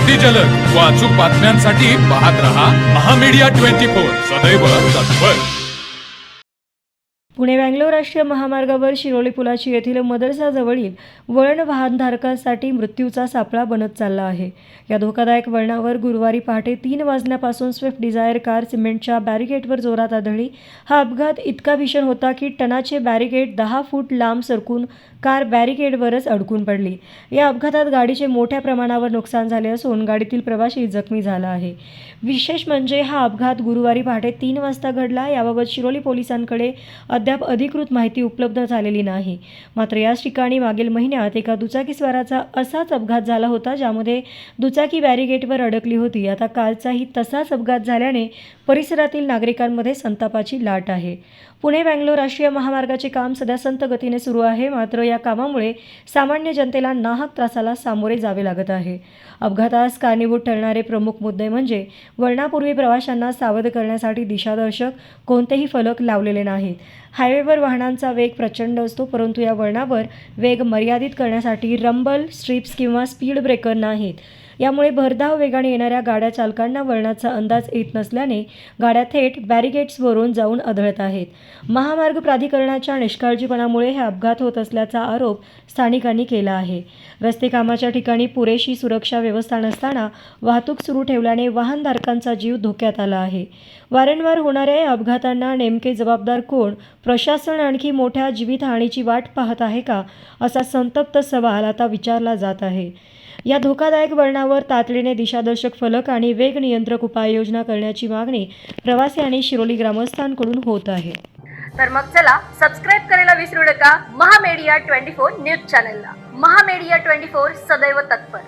अति जलद व अचूक बातम्यांसाठी पाहत रहा महामीडिया 24 सदैव तत्पर। पुणे-बँगलोर राष्ट्रीय महामार्गावर शिरोली पुलाची येथील मदरसाजवळील वळण वाहनधारकांसाठी मृत्यूचा सापळा बनत चालला आहे। या धोकादायक वळणावर गुरुवारी पहाटे 3 वाजल्यापासून स्विफ्ट डिझायर कार सिमेंटच्या बॅरिकेडवर जोरात आदळली। हा अपघात इतका भीषण होता की टनाचे बॅरिकेड 10 फूट लांब सरकून कार बॅरिकेडवरच अडकून पडली। या अपघातात गाडीचे मोठ्या प्रमाणावर नुकसान झाले असून गाडीतील प्रवासी जखमी झाला आहे। विशेष म्हणजे हा अपघात गुरुवारी पहाटे 3 वाजता घडला। याबाबत शिरोली पोलिसांकडे अद्याप अधिकृत माहिती उपलब्ध झालेली नाही। मात्र याच ठिकाणी मागील महिन्यात एका दुचाकीस्वाराचा असाच अपघात झाला होता, ज्यामध्ये दुचाकी बॅरिकेडवर अडकली होती। आता कालचाही तसाच अपघात झाल्याने परिसरातील नागरिकांमध्ये संतापाची लाट आहे। पुणे-बँगलोर राष्ट्रीय महामार्गाचे काम सध्या संत गतीने सुरू आहे, मात्र या कामामुळे सामान्य जनतेला नाहक त्रासाला सामोरे जावे लागत आहे। अपघातास कारणीभूत ठरणारे प्रमुख मुद्दे म्हणजे वळणापूर्वी प्रवाशांना सावध करण्यासाठी दिशादर्शक कोणतेही फलक लावलेले नाहीत। हायवेवर वाहनांचा वेग प्रचंड असतो, परंतु या वळणावर वेग मर्यादित करण्यासाठी रंबल स्ट्रिप्स किंवा स्पीड ब्रेकर नाहीत। यामुळे भरधाव वेगाने येणाऱ्या गाड्या चालकांना वळणाचा अंदाज येत नसल्याने गाड्या थेट बॅरिकेड्सवरून जाऊन आदळत आहेत। महामार्ग प्राधिकरणाच्या निष्काळजीपणामुळे हे अपघात होत असल्याचा आरोप स्थानिकांनी केला आहे। रस्ते कामाच्या ठिकाणी पुरेशी सुरक्षा व्यवस्था नसताना वाहतूक सुरू ठेवल्याने वाहनधारकांचा जीव धोक्यात आला आहे। वारंवार होणाऱ्या या अपघातांना नेमके जबाबदार कोण? प्रशासन आणखी मोठ्या जीवितहानीची वाट पाहत आहे का, असा संतप्त सवाल आता विचारला जात आहे। या धोकादायक वळणावर तातडीने दिशादर्शक फलक आणि वेग नियंत्रक उपाययोजना करण्याची मागणी प्रवासी आणि शिरोली ग्रामस्थांकडून होत आहे। तर मग चला सबस्क्राईब करायला विसरू नका महामीडिया 24 न्यूज चॅनलला। महामीडिया 24 सदैव तत्पर।